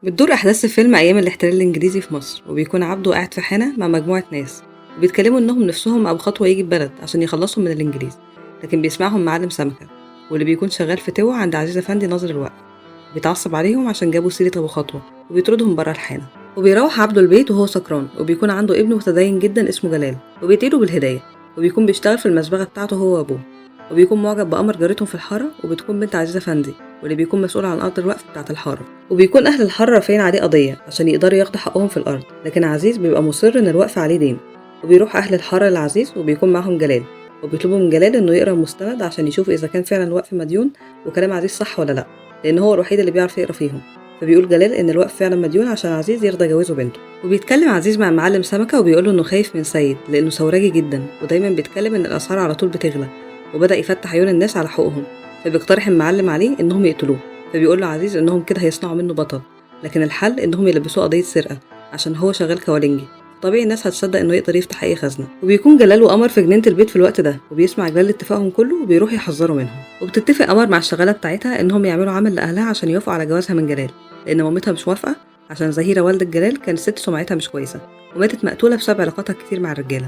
بتدور أحداث الفيلم أيام الاحتلال الإنجليزي في مصر، وبيكون عبده قاعد في حانة مع مجموعة ناس وبيتكلموا إنهم نفسهم أو خطوة يجي البلد عشان يخلصوا من الإنجليز، لكن بيسمعهم معلم سمكة واللي بيكون شغال في توا عند عزيز أفندي ناظر الوقت. بيتعصب عليهم عشان جابوا سيرة أبو خطوة وبيطردهم برا الحانة. وبيروح عبده البيت وهو سكران، وبيكون عنده ابن متدين جدا اسمه جلال وبيدعيله بالهداية، وبيكون بيشتغل في المسبغة بتاعته هو وأبوه. وبيكون معجب بقمر جارتهم في الحارة، وبتكون بنت عزيز أفندي واللي بيكون مسؤول عن أرض الوقف بتاعة الحارة. وبيكون أهل الحارة رافعين عليه قضية عشان يقدروا ياخدوا حقهم في الأرض، لكن عزيز بيبقى مصر إن الوقف عليه دين. وبيروح أهل الحارة لعزيز وبيكون معاهم جلال، وبيطلبوا من جلال إنه يقرأ المستند عشان يشوف إذا كان فعلا الوقف مديون وكلام عزيز صح ولا لأ، لأن هو الوحيد اللي بيعرف يقرأ فيهم. فبيقول جلال إن الوقف فعلا مديون عشان عزيز يرضى يجوزه بنته. وبيتكلم عزيز مع معلم سمكة وبيقوله إنه خايف من سيد لأنه ثوراجي جدا ودايما بيتكلم إن الأسعار على طول بتغلى، وبدأ يفتح عيون الناس على حقوقهم. فبيقترح المعلم عليه إنهم يقتلوه، فبيقول له عزيز إنهم كده هيصنعوا منه بطل، لكن الحل إنهم يلبسوه قضية سرقة عشان هو شغال كوالنجي. طبيعي الناس هتصدق إنه يقدر يفتح أي خزنة. وبيكون جلال وقمر في جنينة البيت في الوقت ده، وبيسمع جلال اتفاقهم كله وبيروح يحذروا منهم. وبتتفق قمر مع الشغالة بتاعتها إنهم يعملوا عمل لأهلها عشان يوافقوا على جوازها من جلال، لأن مامتها مش موافقة عشان زهيرة والدة جلال كانت ست سمعتها مش كويسة وماتت مقتولة بسبب علاقاتها كتير مع الرجالة.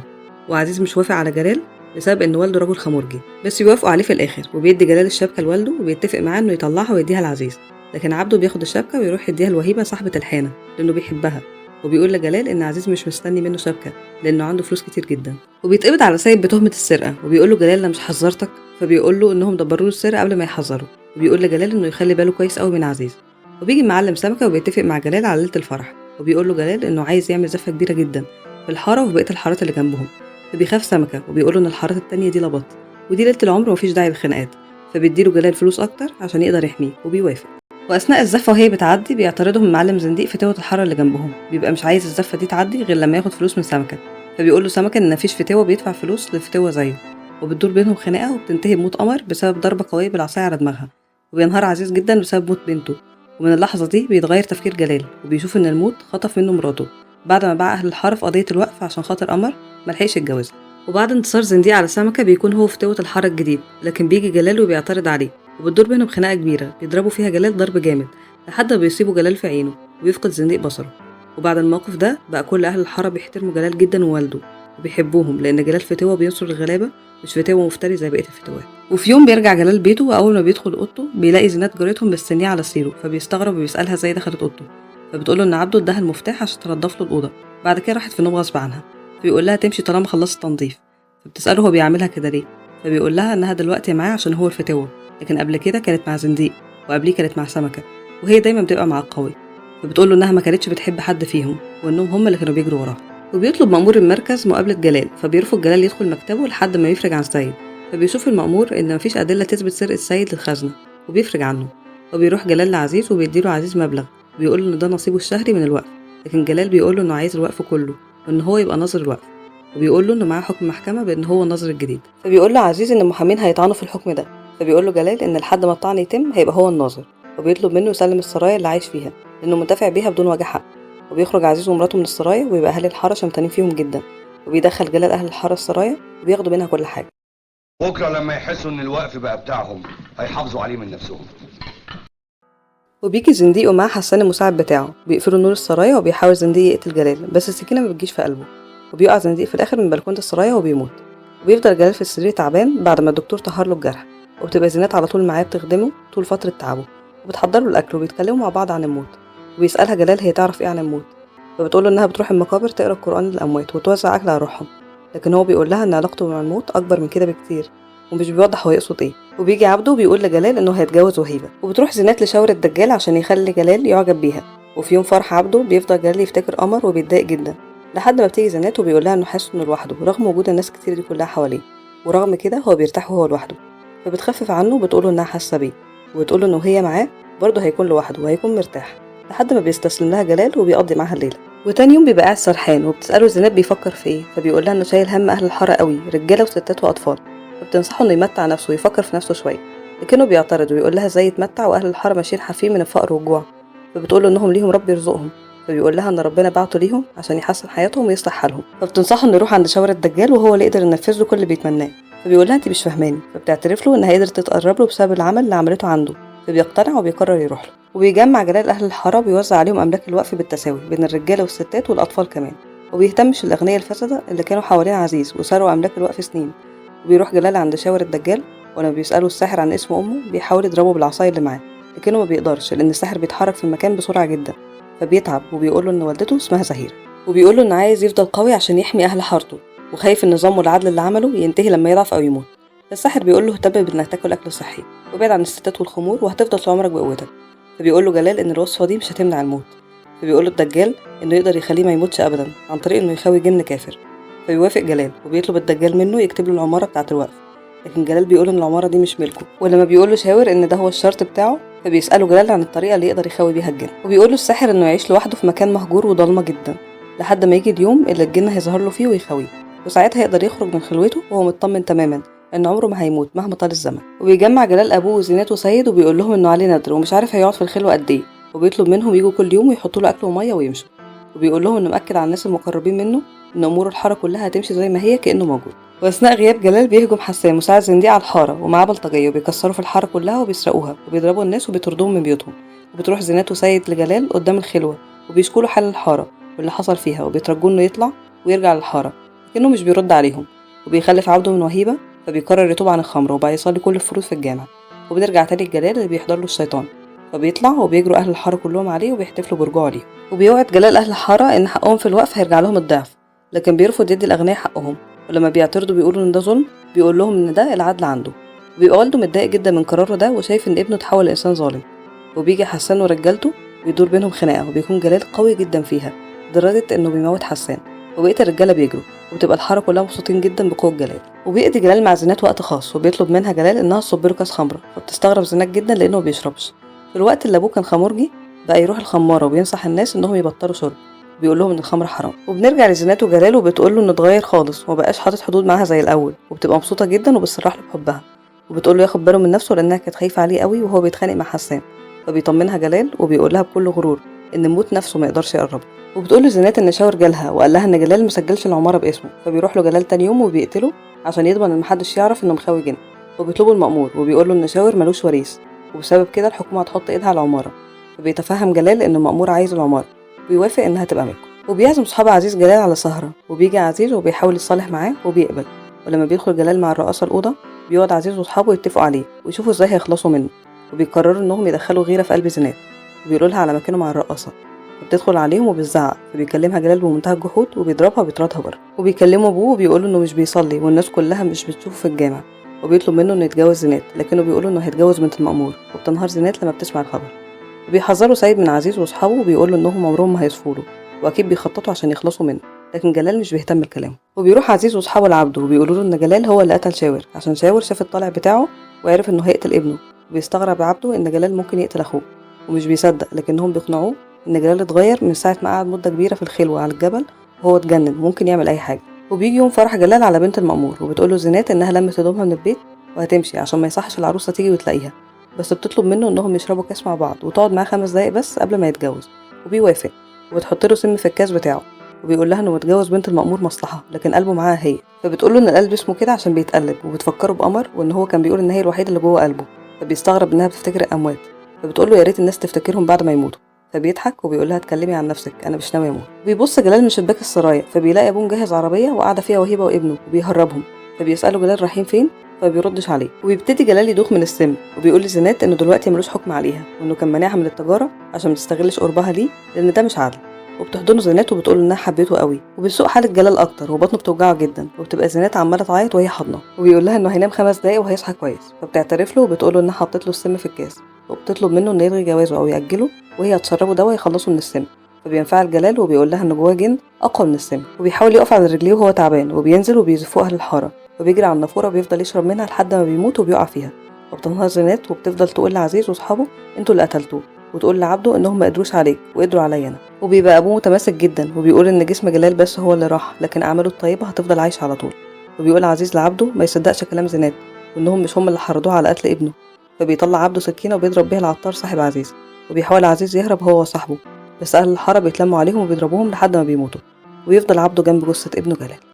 وعزيز مش وافق على جلال بسبب ان والده رجل خمرجي، بس بيوافقوا عليه في الاخر، وبيدي جلال الشبكه لوالده وبيتفق معاه انه يطلعها ويديها لعزيز. لكن عبده بياخد الشبكه ويروح يديها لوهيبه صاحبه الحانه لانه بيحبها، وبيقول لجلال ان عزيز مش مستني منه شبكه لانه عنده فلوس كتير جدا. وبيتقبض على سيد بتهمه السرقه، وبيقول له جلال انا مش حذرتك؟ فبيقول له انهم دبروا له السرقه قبل ما يحذروا. وبيقول لجلال انه يخلي باله كويس قوي من عزيز. وبيجي معلم سمكه وبيتفق مع جلال على ليله الفرح، وبيقول له جلال انه عايز يعمل زفه كبيره جدا في الحاره وفي بقيه الحارات اللي جنبهم. فبيخاف سمكة وبيقوله إن الحارات التانية دي لبط ودي ليلة العمر ومفيش داعي للخناقات، فبيديله جلال فلوس أكتر عشان يقدر يحميه وبيوافق. وأثناء الزفة وهي بتعدي بيعترضهم معلم زنديق في توة الحارة اللي جنبهم، بيبقى مش عايز الزفة دي تعدي غير لما ياخد فلوس من سمكة. فبيقول له سمكة إن مفيش فتوة بيدفع فلوس لفتوة زيه. وبتدور بينهم خناقة وبتنتهي بموت قمر بسبب ضربة قوية بالعصاية على دماغها. وبينهار عزيز جدا بسبب موت بنته. ومن اللحظة دي بيتغير تفكير جلال وبيشوف إن الموت خطف منه مراته بعد ما باع أهل الحارة في قضية الوقف عشان خاطر قمر ملحقش يتجوزها. وبعد انتصار زنديق على سمكة بيكون هو في توة الحارة الجديد، لكن بيجي جلال وبيعترض عليه، وبتدور بينهم خناقة كبيرة بيضربوا فيها جلال ضرب جامد لحد ما بيصيبوا جلال في عينه ويفقد زنديق بصره. وبعد الموقف ده بقى كل أهل الحارة بيحترموا جلال جدا ووالده وبيحبوهم، لأن جلال فتوة بينصر الغلابة مش فتوة مفتري زي بقية الفتوات. وفي يوم بيرجع جلال بيته، وأول ما بيدخل أوضته بيلاقي زينات جارتهم مستنيه على سريره، فبيستغرب وبيسألها ازاي دخلت أوضته. فبتقوله إن عبده اداها المفتاح عشان تنضف له الأوضة، بعد كده راحت في النوم غصب عنها. فبيقول لها تمشي طالما خلصت تنظيف. فبتسأله هو بيعملها كده ليه، فبيقول لها انها دلوقتي معاه عشان هو الفتوة، لكن قبل كده كانت مع زنديق، وقبليه كانت مع سمكة، وهي دايما بتبقى مع القوي. فبتقول له انها ما كانتش بتحب حد فيهم وانهم هم اللي كانوا بيجروا وراها. وبيطلب مأمور المركز مقابلة جلال، فبيرفض جلال يدخل مكتبه لحد ما يفرج عن سيد. فبيشوف المأمور ان مفيش أدلة تثبت سرقة سيد للخزنة وبيفرج عنه. وبيروح جلال لعزيز وبيديله عزيز مبلغ، وبيقول له ان ده نصيبه الشهري من الوقف، لكن جلال بيقول له انه عايز الوقف كله وان هو يبقى ناظر الوقف. وبيقول له انه معاه حكم محكمه بان هو الناظر الجديد. فبيقول له عزيز ان المحامين هيطعنوا في الحكم ده. فبيقول له جلال ان لحد ما الطعن يتم هيبقى هو الناظر، وبيطلب منه يسلم السرايا اللي عايش فيها لانه منتفع بيها بدون وجه حق. وبيخرج عزيز ومراته من السرايا، ويبقى اهل الحاره شمتانين فيهم جدا، وبيدخل جلال اهل الحاره السرايا وبياخدوا منها كل حاجه. بكره لما يحسوا ان الوقف بقى بتاعهم هيحافظوا عليه من نفسهم. وبيجي زنديق ومعاه حسان المساعد بتاعه، بيقفلوا نور السرايا وبيحاول زنديق يقتل جلال، بس السكينه ما بتجيش في قلبه، وبيقع زنديق في الاخر من بلكونه السرايا وبيموت. وبيفضل جلال في السرير تعبان بعد ما الدكتور طهر له الجرح، وبتبقى زينات على طول معاه بتخدمه طول فتره تعبه، وبتحضر له الاكل وبيتكلموا مع بعض عن الموت. وبيسالها جلال هي تعرف ايه عن الموت، فبتقول له انها بتروح المقابر تقرا القران للاموات وتوزع اكل على روحهم، لكن هو بيقول لها ان علاقته مع الموت اكبر من كده بكتير، ومش بيوضح هو يقصد ايه. وبيجي عبده وبيقول لجلال انه هيتجوز وهيبه، وبتروح زينات لشاور الدجال عشان يخلي جلال يعجب بيها. وفي يوم فرح عبده بيفضل جلال يفتكر قمر وبيتضايق جدا لحد ما بتيجي زينات وبيقول لها انه حاسس انه لوحده رغم وجود الناس كتير دي كلها حواليه، ورغم كده هو بيرتاح وهو لوحده. فبتخفف عنه وبتقوله انها حاسه بيه، وبتقوله انه هي معاه برضه هيكون لوحده وهيكون مرتاح، لحد ما بيستسلم لها جلال وبيقضي معاها الليله. وتاني يوم بيبقى قاعد سرحان، وبتساله زينات بيفكر في ايه، فبيقول لها انه شايل هم اهل الحاره قوي، رجاله وستات واطفال، فبتنصحه انه يمتع نفسه ويفكر في نفسه شويه، لكنه بيعترض ويقول لها ازاي يتمتع واهل الحاره ماشيين حافين من الفقر والجوع. فبتقول له انهم ليهم رب يرزقهم، فبيقول لها ان ربنا بعته ليهم عشان يحسن حياتهم ويصلح حالهم. فبتنصحه انه يروح عند شاور الدجال وهو اللي يقدر ينفذ له كل اللي بيتمناه. فبيقول لها انت مش فاهماني، فبتعترف له انها قدرت تتقرب له بسبب العمل اللي عملته عنده، فبيقتنع وبيقرر يروح له. وبيجمع جلال أهل الحارة وبيوزع عليهم أملاك الوقف بالتساوي بين الرجالة والستات والأطفال كمان، وبيهتمش الأغنياء الفسدة اللي كانوا حوالين عزيز وسرقوا أملاك الوقف سنين. وبيروح جلال عند شاور الدجال، ولما بيسألوا الساحر عن اسم أمه بيحاول يضربه بالعصاية اللي معاه، لكنه ما بيقدرش لأن الساحر بيتحرك في المكان بسرعة جدا، فبيتعب وبيقوله إن والدته اسمها زهيرة، وبيقوله إنه عايز يفضل قوي عشان يحمي أهل حارته، وخايف النظام والعدل اللي عمله ينتهي لما يضعف أو يموت. فالساحر بيقوله اهتم بإنك تاكل أكل صحي وابعد عن الستات والخمور وهتفضل طول عمرك بقوتك. فبيقوله جلال إن الوصفة دي مش هتمنع الموت. فبيقوله الدجال إنه يقدر يخليه ما يموتش أبدا عن طريق إنه يخوي جن كافر. فبيوافق جلال وبيطلب الدجال منه يكتب له العمارة بتاعة الوقف، لكن جلال بيقول إن العمارة دي مش ملكه. ولما بيقول له شاور إن ده هو الشرط بتاعه، فبيسأله جلال عن الطريقة اللي يقدر يخوي بيها الجن، وبيقول له الساحر إنه يعيش لوحده في مكان مهجور وضلمة جدا لحد ما يجي اليوم اللي الجن هيظهر له فيه ويخويه، وساعتها يقدر يخرج من خلوته وهو مطمن تماما إن عمره ما هيموت مهما طال الزمن. وبيجمع جلال أبوه وزينات وسيد وبيقول لهم إنه عليه ندر ومش عارف هيقعد في الخلوة قد إيه، وبيطلب منهم يجوا كل يوم ويحطوا له أكل ومية ويمشوا. وبيقول لهم إنه مأكد على الناس المقربين منه إن أمور الحارة كلها هتمشي زي ما هي كأنه موجود. وأثناء غياب جلال بيهجم حسان مساعد زنديق على الحارة ومعاه بلطجية وبيكسروا في الحارة كلها وبيسرقوها وبيضربوا الناس وبيطردوهم من بيوتهم. وبتروح زينات وسيد لجلال قدام الخلوة وبيشكوا له حال الحارة واللي حصل فيها، وبيترجوه إنه يطلع ويرجع للحارة، لكنه مش بيرد عليهم. وبيخلف عبده من وهيبة، فبيقرر يتوب عن الخمر وبقى يصلي كل الفروض في الجامع. وبنرجع تاني لجلال اللي بيحضر له الشيطان، فبيطلع وبيجروا أهل الحارة كلهم عليه وبيحتفلوا برجوعه ليه. وبيوعد جلال أهل الحارة إن حقهم في الوقف هيرجع لهم الضعف، لكن بيرفض يدي الأغنياء حقهم، ولما بيعترضوا بيقولوا إن ده ظلم بيقول لهم إن ده العدل عنده. وبيبقى والده متضايق جدا من قراره ده وشايف إن ابنه اتحول لإنسان ظالم. وبيجي حسان ورجالته ويدور بينهم خناقة، وبيكون جلال قوي جدا فيها لدرجة إنه بيموت حسان، وبقية الرجالة بيجروا، وبتبقى الحارة كلها مبسوطين جدا بقوة جلال. وبيقضي جلال مع زينات وقت خاص وبيطلب منها جلال إنها تصب له كاس خمرة، وبتستغرب زينات جدا لأنه ما بيشربش. في الوقت اللي أبوه كان خمرجي بقى يروح الخمارة وبينصح الناس إنهم يبطلوا شرب، بيقول لهم إن الخمر حرام. وبنرجع لزينات وجلال وبتقول له إنه اتغير خالص ومبقاش حاطط حدود معاها زي الأول، وبتبقى مبسوطة جدا وبتصرح له بحبها، وبتقول له ياخد باله من نفسه لأنها كانت خايفة عليه قوي وهو بيتخانق مع حسان. فبيطمنها جلال وبيقول لها بكل غرور إن الموت نفسه ما يقدرش يقرب. وبتقول له زينات إن شاور جالها وقال لها إن جلال مسجلش العمارة باسمه، فبيروح له جلال تاني يوم وبيقتله عشان يضمن إن محدش يعرف إنه مخاوي جن. وبيطلبوا المأمور وبيقول له إن شاور ملوش وريث، وبسبب كده الحكومة هتحط إيدها على العمارة. فبيتفهم جلال إن المأمور عايز العمارة وبيوافق إنها تبقى ملكه. وبيعزم صحاب عزيز جلال على سهرة، وبيجي عزيز وبيحاول يتصالح معاه وبيقبل. ولما بيدخل جلال مع الرئاسة الأوضة بيقعد عزيز وصحابه يتفقوا عليه ويشوفوا إزاي هيخلصوا منه، وبيقرروا إنهم يدخلوا غيرة في قلب زينات وبيقولوا لها على مكانه مع الرقاصة. فبتدخل عليهم وبتزعق، فبيكلمها جلال بمنتهى الجحود وبيضربها وبيطردها بره. وبيكلموا ابوه وبيقولوا انه مش بيصلي والناس كلها مش بتشوفه في الجامع، وبيطلب منه انه يتجوز زينات، لكنه بيقولوا انه هيتجوز بنت المأمور، وبتنهار زينات لما بتسمع الخبر. وبيحذروا سيد من عزيز واصحابه وبيقولوا انهم عمرهم ما هيصفوا له واكيد بيخططوا عشان يخلصوا منه، لكن جلال مش بيهتم بكلامه. وبيروح عزيز واصحابه لعبده وبيقولوا له ان جلال هو اللي قتل شاور عشان شاور شاف الطالع بتاعه وعرف انه هيقتل ابنه. وبيستغرب عبده ان جلال ممكن يقتل اخوه ومش بيصدق، لكنهم بيقنعوه ان جلال اتغير من ساعه ما قعد مده كبيره في الخلوه على الجبل وهو اتجنن وممكن يعمل اي حاجه. وبيجي يوم فرح جلال على بنت المأمور وبتقول له زينات انها لمت هدومها من البيت وهتمشي عشان ما يصحش العروسه تيجي وتلاقيها، بس بتطلب منه انهم يشربوا كاس مع بعض وتقعد معاه 5 دقايق بس قبل ما يتجوز، وبيوافق. وبتحط له سم في الكاس بتاعه وبيقول لها انه متجوز بنت المأمور مصلحه لكن قلبه معاها هي، فبتقول له ان القلب اسمه كده عشان بيتقلب، وبتفكره بقمر وان هو كان بيقول ان هي الوحيده اللي جوه قلبه، فبيستغرب انها بتفتكر الاموات. فبتقول له يا ريت الناس تفتكرهم بعد ما يموتوا، فبيضحك وبيقول لها اتكلمي عن نفسك انا مش ناوي اموت. بيبص جلال من شباك السرايا فبيلاقي ابوه مجهز عربيه وقاعده فيها وهيبه وابنه وبيهربهم، فبيساله جلال رايحين فين، فبيردش عليه. وبيبتدي جلال يدوخ من السم وبيقول لزينات انه دلوقتي ملوش حكم عليها وانه كان مانعها من التجاره عشان ما تستغلش قربها ليه لان ده مش عدل. وبتحضنه زينات وبتقول انها حبيته قوي، وبتسوق حاله جلال اكتر وبطنه بتوجعه جدا، وبتبقى زينات عماله تعيط وهي حاضنه، وبيقول لها انه هينام 5 دقايق وهيصحى كويس، فبتعترف له وبتقول له انها حطت له السم في الكاس، وبتطلب منه انه يلغي جوازه او ياجله وهي هتشربه دواء يخلصه من السم. فبينفعل جلال وبيقول لها ان جواه جن اقوى من السم، وبيحاول يقف على رجليه وهو تعبان، وبينزل وبيزفوه اهل الحاره وبيجري على النافوره وبيفضل يشرب منها لحد ما بيموت وبيقع فيها. وبتنهار زينات وبتفضل تقول لعزيز واصحابه انتوا اللي قتلتوه، وتقول لعبده انهم ما قدروش عليك وقدروا عليا انا. وبيبقى ابوه متماسك جدا وبيقول ان جسم جلال بس هو اللي راح لكن اعماله الطيبه هتفضل عايشه على طول. وبيقول عزيز لعبده ما يصدقش كلام زينات وانهم مش هم اللي حرضوه على قتل ابنه، فبيطلع عبده سكينه وبيضرب بيها العطار صاحب عزيز، وبيحاول عزيز يهرب هو وصاحبه، بس اهل الحاره بيتلموا عليهم وبيضربوهم لحد ما بيموتوا، ويفضل عبده جنب جثه ابنه جلال.